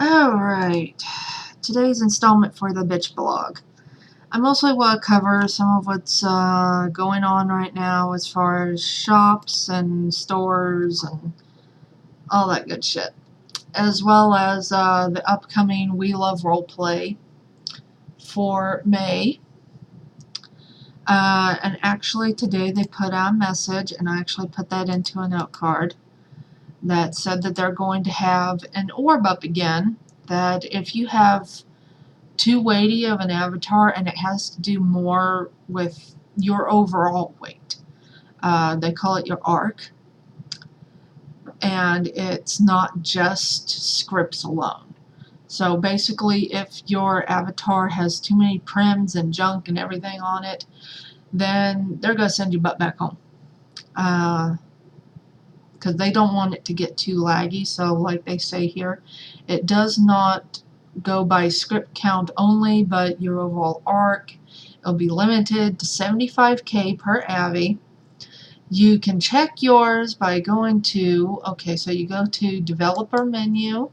Alright, today's installment for the bitch blog. I mostly want to cover some of what's going on right now as far as shops and stores and all that good shit, as well as the upcoming We Love Roleplay for May. And actually today they put out a message, and I actually put that into a note card, that said that they're going to have an orb up again, that if you have too weighty of an avatar and it has to do more with your overall weight. They call it your arc, and it's not just scripts alone. So basically, if your avatar has too many prims and junk and everything on it, then they're going to send you butt back home. Because they don't want it to get too laggy. So like they say here, it does not go by script count only, but your overall arc. It'll be limited to 75k per Avi. You can check yours by going to, okay, so you go to developer menu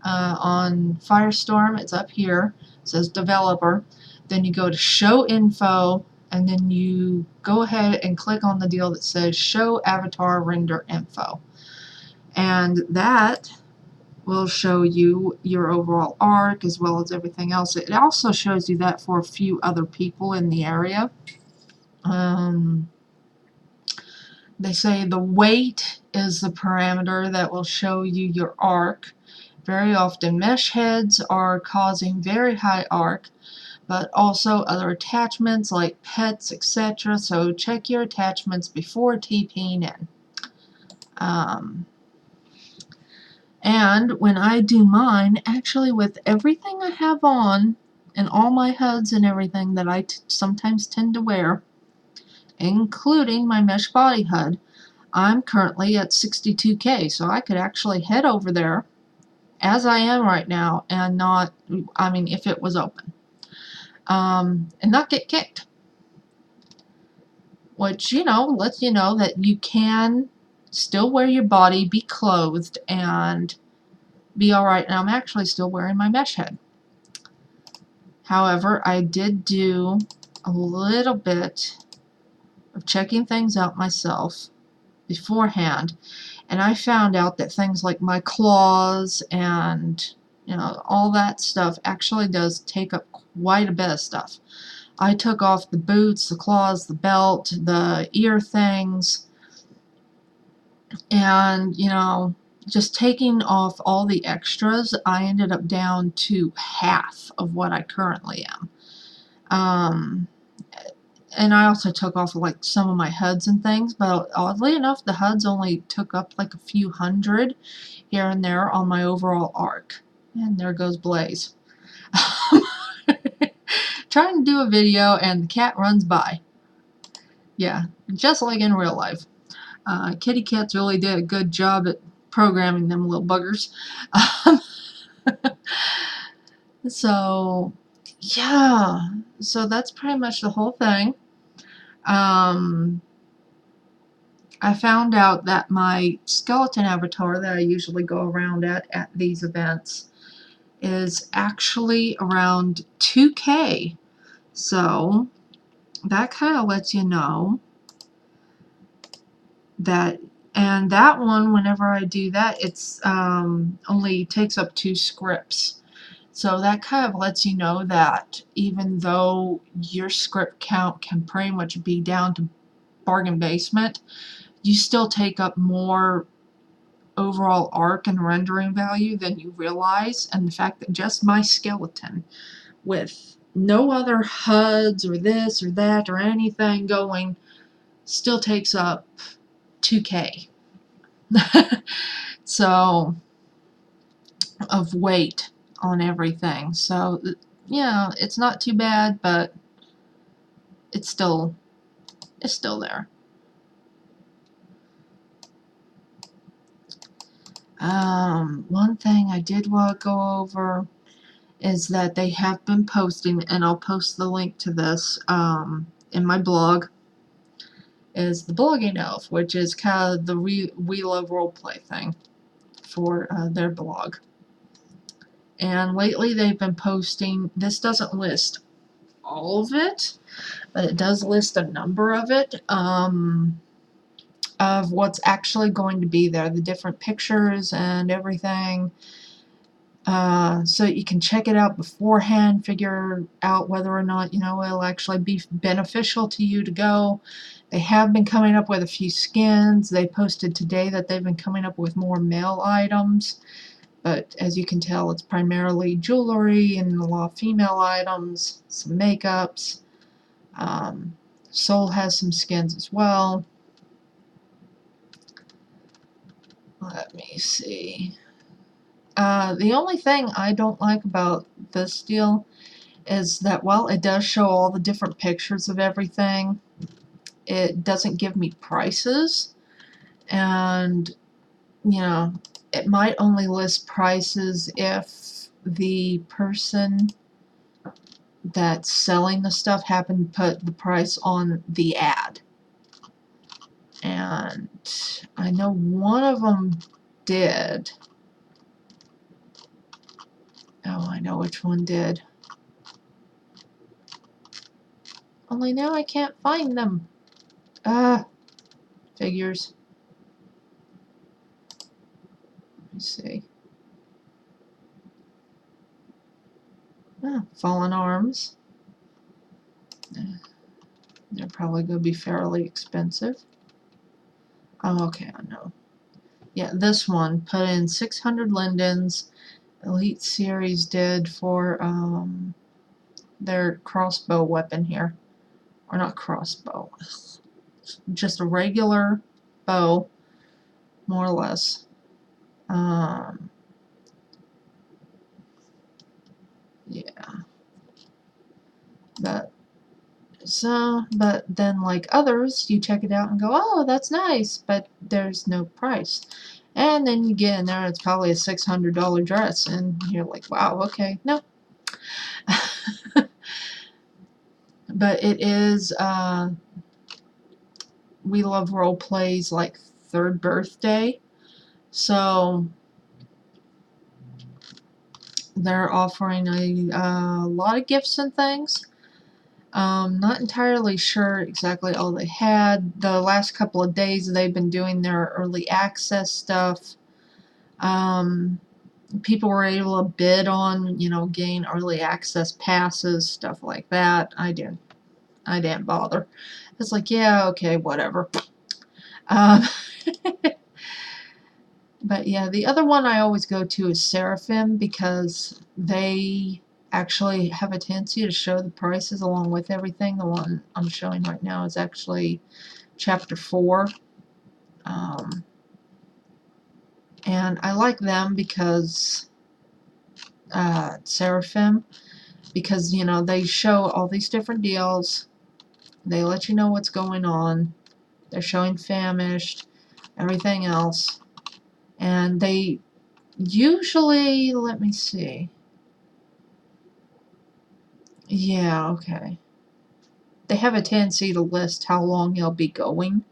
on Firestorm. It's up here. It says developer. Then you go to show info, and then you go ahead and click on the deal that says show avatar render info. And that will show you your overall arc as well as everything else. It also shows you that for a few other people in the area. They say the weight is the parameter that will show you your arc. Very often mesh heads are causing very high arc, but also other attachments like pets, etc. So check your attachments before TPing in. And when I do mine, actually with everything I have on, and all my HUDs and everything that I sometimes tend to wear, including my mesh body HUD, I'm currently at 62k, so I could actually head over there, as I am right now, and not, I mean, if it was open, and not get kicked. Which, you know, lets you know that you can still wear your body, be clothed, and be alright. And I'm actually still wearing my mesh head. However, I did do a little bit of checking things out myself beforehand, and I found out that things like my claws and, you know, all that stuff actually does take up quite a bit of stuff. I took off the boots, the claws, the belt, the ear things, and, you know, just taking off all the extras, I ended up down to half of what I currently am. And I also took off like some of my HUDs and things, but oddly enough, the HUDs only took up like a few hundred here and there on my overall arc. And there goes Blaze. Trying to do a video and the cat runs by. Yeah, just like in real life. Kitty cats really did a good job at programming them little buggers. So, yeah. So that's pretty much the whole thing. I found out that my skeleton avatar that I usually go around at these events is actually around 2k. So that kind of lets you know that, and that one, whenever I do that, it's only takes up 2 scripts. So that kind of lets you know that even though your script count can pretty much be down to bargain basement, you still take up more overall arc and rendering value than you realize. And the fact that just my skeleton, with no other HUDs or this or that or anything going, still takes up 2k. So, of weight on everything. So, yeah, it's not too bad, but it's still there. One thing I did want to go over is that they have been posting, and I'll post the link to this in my blog, is the Blogging Elf, which is kind of the We Love Roleplay thing for their blog. And lately they've been posting, this doesn't list all of it, but it does list a number of it, of what's actually going to be there, the different pictures and everything. So you can check it out beforehand, figure out whether or not, it'll actually be beneficial to you to go. They have been coming up with a few skins. They posted today that they've been coming up with more male items, but as you can tell, it's primarily jewelry and a lot of female items, some makeups. Soul has some skins as well. Let me see. The only thing I don't like about this deal is that while it does show all the different pictures of everything, it doesn't give me prices, and it might only list prices if the person that's selling the stuff happened to put the price on the ad. And I know one of them did. Oh, I know which one did. Only now I can't find them. Figures. Let me see. Fallen Arms. They're probably going to be fairly expensive. Oh, okay, I know. Yeah, this one put in 600 lindens. Elite Series did for their crossbow weapon here. Or not crossbow. Just a regular bow, more or less. Yeah. But then like others, you check it out and go, oh, that's nice, but there's no price. And then you get in there, it's probably a $600 dress, and you're like, wow, okay, no. But it is, We Love Role Plays like 3rd birthday, so they're offering a lot of gifts and things. Not entirely sure exactly all they had. The last couple of days they've been doing their early access stuff. People were able to bid on, gain early access passes, stuff like that. I didn't bother. It's like, yeah, okay, whatever. Um, but yeah, the other one I always go to is Seraphim, because they actually have a tendency to show the prices along with everything. The one I'm showing right now is actually chapter 4. And I like them because Seraphim, because they show all these different deals. They let you know what's going on. They're showing Famished, everything else, and they usually, let me see. Yeah, okay. They have a tendency to list how long you'll be going.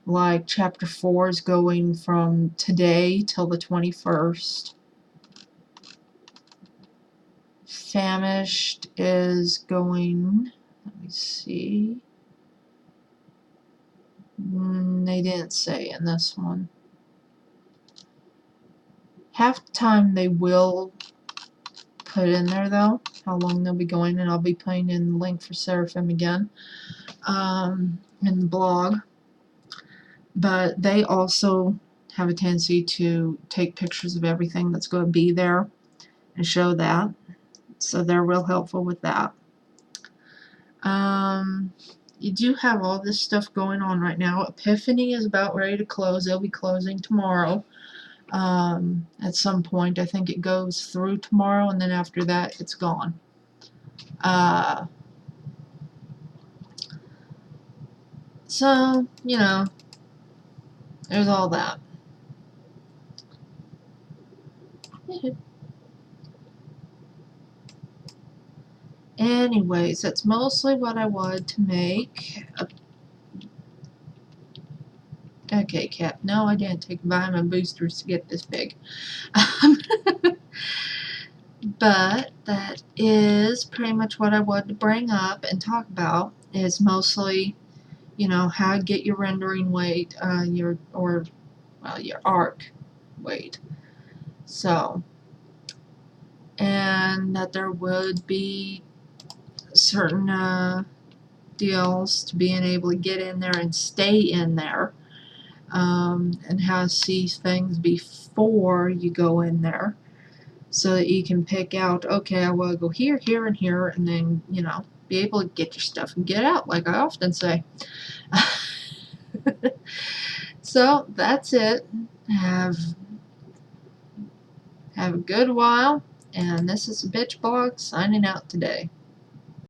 Like chapter 4 is going from today till the 21st. Famished is going, let me see. They didn't say in this one. Half the time they will put in there though how long they'll be going, and I'll be putting in the link for Seraphim again in the blog. But they also have a tendency to take pictures of everything that's going to be there and show that, so they're real helpful with that. You do have all this stuff going on right now. Epiphany is about ready to close. They'll be closing tomorrow. At some point, I think it goes through tomorrow, and then after that it's gone. So, there's all that. Anyways, that's mostly what I wanted to make. Okay, Cap. No, I didn't take vitamin boosters to get this big. But that is pretty much what I wanted to bring up and talk about. Is mostly, how to get your rendering weight, your arc weight. So, and that there would be certain deals to being able to get in there and stay in there, and how to see things before you go in there, so that you can pick out, okay, I want to go here, here, and here, and then, be able to get your stuff and get out, like I often say. So that's it. Have a good while, and this is a Bitch Blog signing out today.